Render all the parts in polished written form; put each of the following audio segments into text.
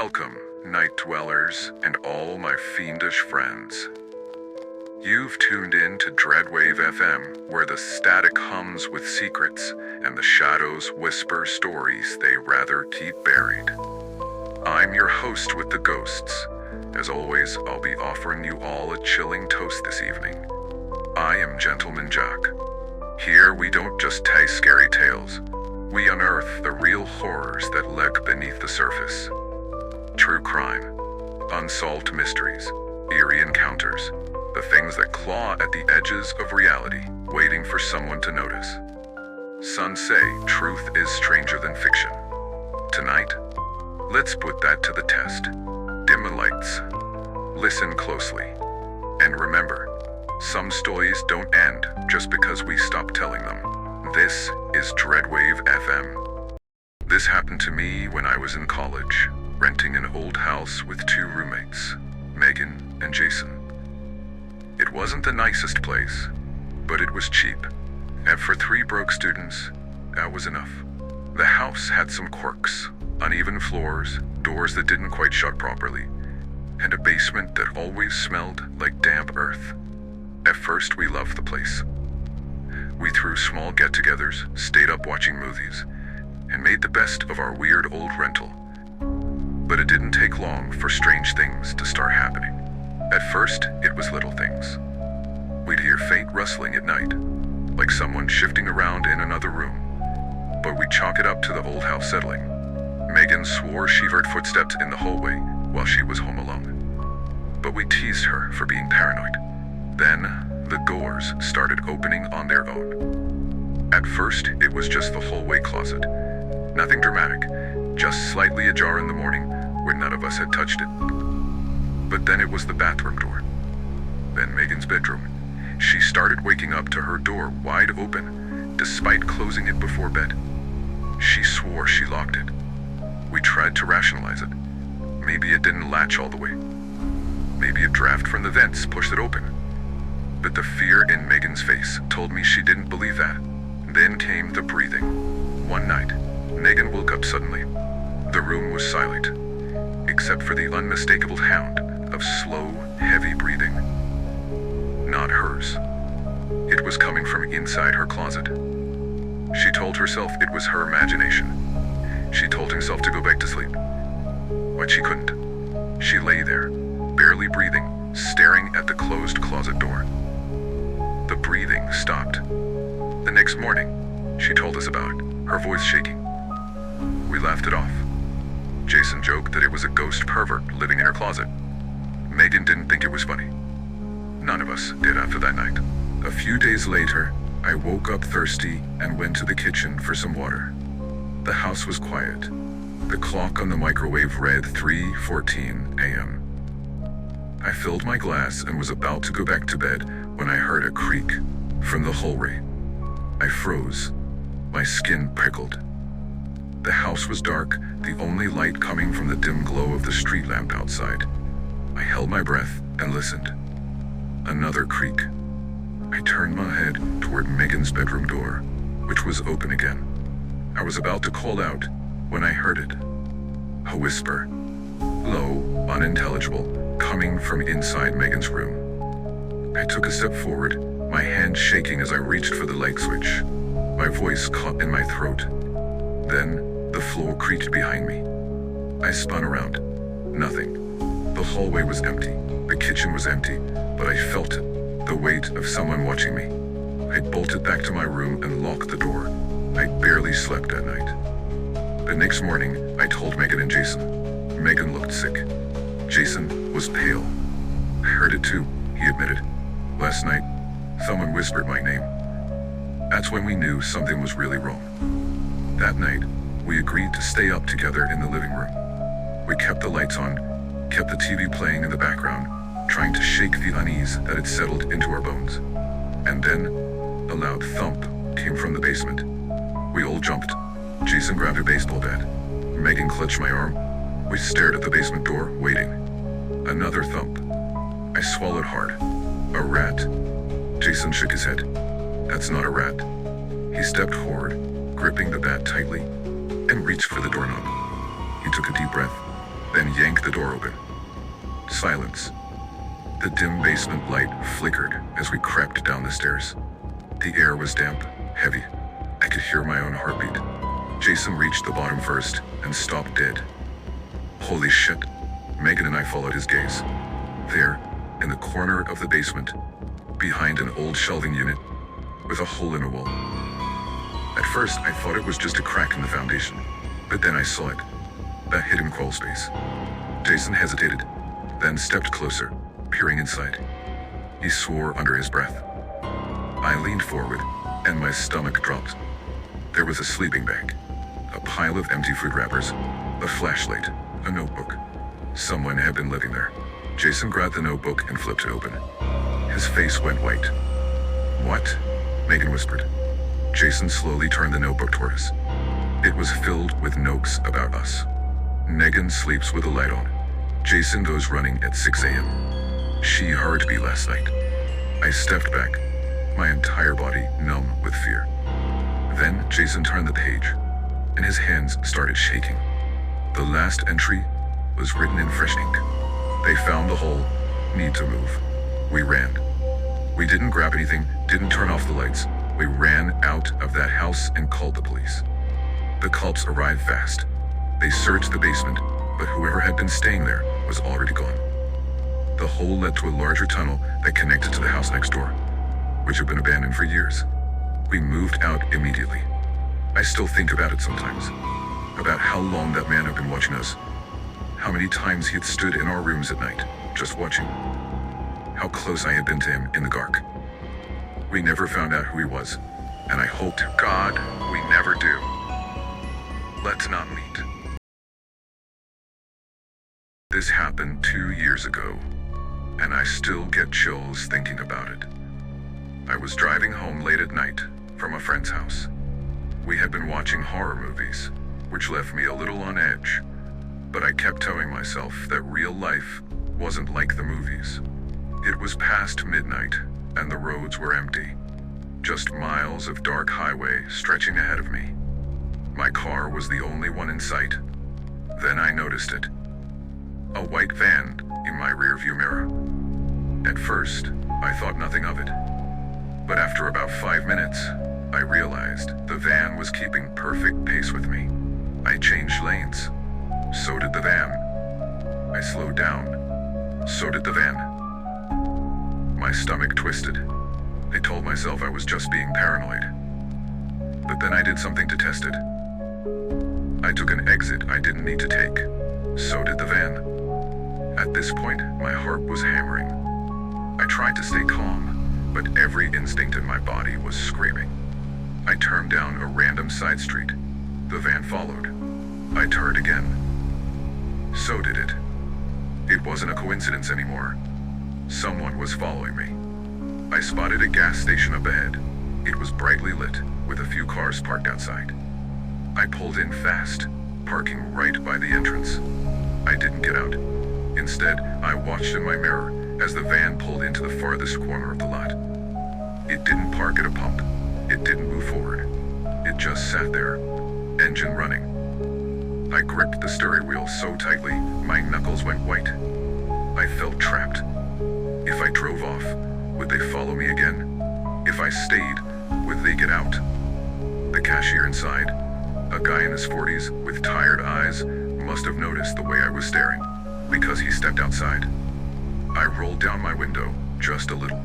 Welcome, night dwellers and all my fiendish friends. You've tuned in to DreadWaveFM, where the static hums with secrets and the shadows whisper stories they rather keep buried. I'm your host with the ghosts. As always, I'll be offering you all a chilling toast this evening. I am Gentleman Jack. Here we don't just tell scary tales. We unearth the real horrors that lurk beneath the surface. True crime, unsolved mysteries, eerie encounters, the things that claw at the edges of reality, waiting for someone to notice. Some say truth is stranger than fiction. Tonight, let's put that to the test. Dim the lights, listen closely, and remember, some stories don't end just because we stop telling them. This is DreadWaveFM. This happened to me when I was in college, renting an old house with two roommates, Megan and Jason. It wasn't the nicest place, but it was cheap, and for 3 broke students, that was enough. The house had some quirks, uneven floors, doors that didn't quite shut properly, and a basement that always smelled like damp earth. At first, we loved the place. We threw small get-togethers, stayed up watching movies, and made the best of our weird old rental. But it didn't take long for strange things to start happening. At first, it was little things. We'd hear faint rustling at night, like someone shifting around in another room. But we'd chalk it up to the old house settling. Megan swore she heard footsteps in the hallway while she was home alone. But we teased her for being paranoid. Then, the doors started opening on their own. At first, it was just the hallway closet. Nothing dramatic, just slightly ajar in the morning where none of us had touched it. But then it was the bathroom door. Then Megan's bedroom. She started waking up to her door wide open, despite closing it before bed. She swore she locked it. We tried to rationalize it. Maybe it didn't latch all the way. Maybe a draft from the vents pushed it open. But the fear in Megan's face told me she didn't believe that. Then came the breathing. One night, Megan woke up suddenly. The room was silent, except for the unmistakable sound of slow, heavy breathing. Not hers. It was coming from inside her closet. She told herself it was her imagination. She told herself to go back to sleep. But she couldn't. She lay there, barely breathing, staring at the closed closet door. The breathing stopped. The next morning, she told us about it, her voice shaking. We laughed it off. Jason joked that it was a ghost pervert living in her closet. Megan didn't think it was funny. None of us did after that night. A few days later, I woke up thirsty and went to the kitchen for some water. The house was quiet. The clock on the microwave read 3:14 a.m. I filled my glass and was about to go back to bed when I heard a creak from the hallway. I froze. My skin prickled. The house was dark, the only light coming from the dim glow of the street lamp outside. I held my breath and listened. Another creak. I turned my head toward Megan's bedroom door, which was open again. I was about to call out when I heard it. A whisper, low, unintelligible, coming from inside Megan's room. I took a step forward, my hand shaking as I reached for the light switch. My voice caught in my throat. Then, the floor creaked behind me. I spun around. Nothing. The hallway was empty. The kitchen was empty, but I felt it, the weight of someone watching me. I bolted back to my room and locked the door. I barely slept that night. The next morning, I told Megan and Jason. Megan looked sick. Jason was pale. I heard it too, he admitted. Last night, someone whispered my name. That's when we knew something was really wrong. That night, we agreed to stay up together in the living room. We kept the lights on, kept the TV playing in the background, trying to shake the unease that had settled into our bones. And then, a loud thump came from the basement. We all jumped. Jason grabbed a baseball bat. Megan clutched my arm. We stared at the basement door, waiting. Another thump. I swallowed hard. A rat. Jason shook his head. That's not a rat. He stepped forward, gripping the bat tightly, and reached for the doorknob. He took a deep breath, then yanked the door open. Silence. The dim basement light flickered as we crept down the stairs. The air was damp, heavy. I could hear my own heartbeat. Jason reached the bottom first and stopped dead. Holy shit. Megan and I followed his gaze. There, in the corner of the basement, behind an old shelving unit, with a hole in a wall. At first, I thought it was just a crack in the foundation, but then I saw it. That hidden crawl space. Jason hesitated, then stepped closer, peering inside. He swore under his breath. I leaned forward, and my stomach dropped. There was a sleeping bag, a pile of empty food wrappers, a flashlight, a notebook. Someone had been living there. Jason grabbed the notebook and flipped it open. His face went white. "What?" Megan whispered. Jason slowly turned the notebook toward us. It was filled with notes about us. Megan sleeps with the light on. Jason goes running at 6 a.m. She heard me last night. I stepped back, my entire body numb with fear. Then Jason turned the page, and his hands started shaking. The last entry was written in fresh ink. They found the hole, need to move. We ran. We didn't grab anything, didn't turn off the lights. We ran out of that house and called the police. The cops arrived fast. They searched the basement, but whoever had been staying there was already gone. The hole led to a larger tunnel that connected to the house next door, which had been abandoned for years. We moved out immediately. I still think about it sometimes, about how long that man had been watching us, how many times he had stood in our rooms at night, just watching, how close I had been to him in the dark. We never found out who he was, and I hope to God we never do. Let's not meet. This happened 2 years ago, and I still get chills thinking about it. I was driving home late at night from a friend's house. We had been watching horror movies, which left me a little on edge, but I kept telling myself that real life wasn't like the movies. It was past midnight, and the roads were empty. Just miles of dark highway stretching ahead of me. My car was the only one in sight. Then I noticed it. A white van in my rearview mirror. At first, I thought nothing of it. But after about 5 minutes, I realized the van was keeping perfect pace with me. I changed lanes. So did the van. I slowed down. So did the van. My stomach twisted. I told myself I was just being paranoid. But then I did something to test it. I took an exit I didn't need to take. So did the van. At this point, my heart was hammering. I tried to stay calm, but every instinct in my body was screaming. I turned down a random side street. The van followed. I turned again. So did it. It wasn't a coincidence anymore. Someone was following me. I spotted a gas station up ahead. It was brightly lit, with a few cars parked outside. I pulled in fast, parking right by the entrance. I didn't get out. Instead, I watched in my mirror as the van pulled into the farthest corner of the lot. It didn't park at a pump. It didn't move forward. It just sat there, engine running. I gripped the steering wheel so tightly, my knuckles went white. I felt trapped. If I drove off, would they follow me again? If I stayed, would they get out? The cashier inside, a guy in his 40s with tired eyes, must have noticed the way I was staring, because he stepped outside. I rolled down my window, just a little.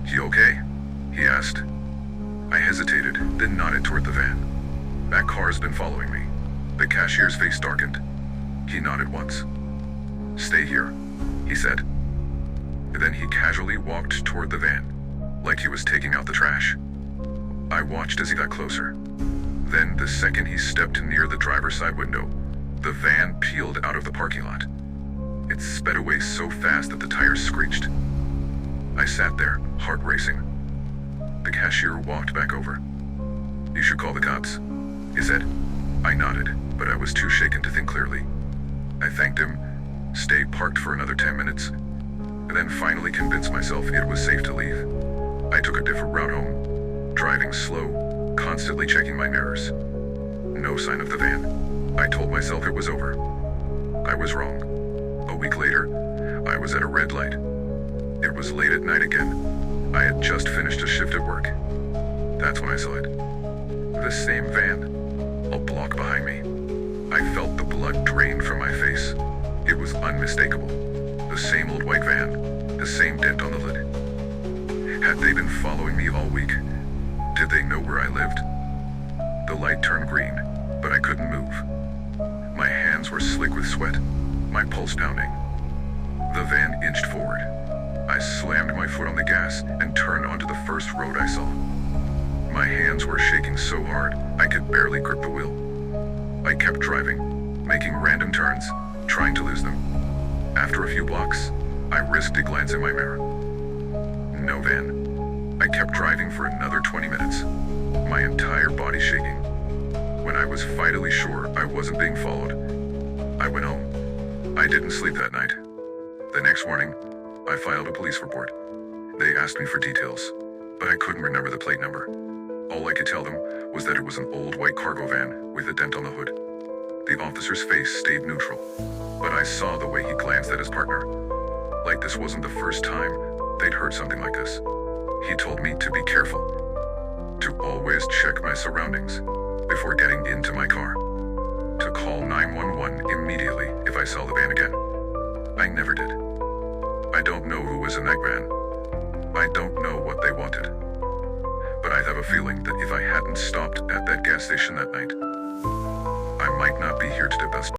"You okay?" he asked. I hesitated, then nodded toward the van. "That car's been following me." The cashier's face darkened. He nodded once. "Stay here," he said. Then he casually walked toward the van, like he was taking out the trash. I watched as he got closer. Then, the second he stepped near the driver's side window, the van peeled out of the parking lot. It sped away so fast that the tires screeched. I sat there, heart racing. The cashier walked back over. "You should call the cops," he said. I nodded, but I was too shaken to think clearly. I thanked him, stayed parked for another 10 minutes, and then finally convinced myself it was safe to leave. I took a different route home, driving slow, constantly checking my mirrors. No sign of the van. I told myself it was over. I was wrong. A week later, I was at a red light. It was late at night again. I had just finished a shift at work. That's when I saw it. The same van, a block behind me. I felt the blood drain from my face. It was unmistakable. The same old white van, the same dent on the lid. Had they been following me all week? Did they know where I lived? The light turned green, but I couldn't move. My hands were slick with sweat, my pulse pounding. The van inched forward. I slammed my foot on the gas and turned onto the first road I saw. My hands were shaking so hard, I could barely grip the wheel. I kept driving, making random turns, trying to lose them. After a few blocks, I risked a glance in my mirror. No van. I kept driving for another 20 minutes, my entire body shaking. When I was finally sure I wasn't being followed, I went home. I didn't sleep that night. The next morning, I filed a police report. They asked me for details, but I couldn't remember the plate number. All I could tell them was that it was an old white cargo van with a dent on the hood. The officer's face stayed neutral, but I saw the way he glanced at his partner. Like this wasn't the first time they'd heard something like this. He told me to be careful, to always check my surroundings before getting into my car, to call 911 immediately if I saw the van again. I never did. I don't know who was in that van. I don't know what they wanted. But I have a feeling that if I hadn't stopped at that gas station that night, I might not be here today.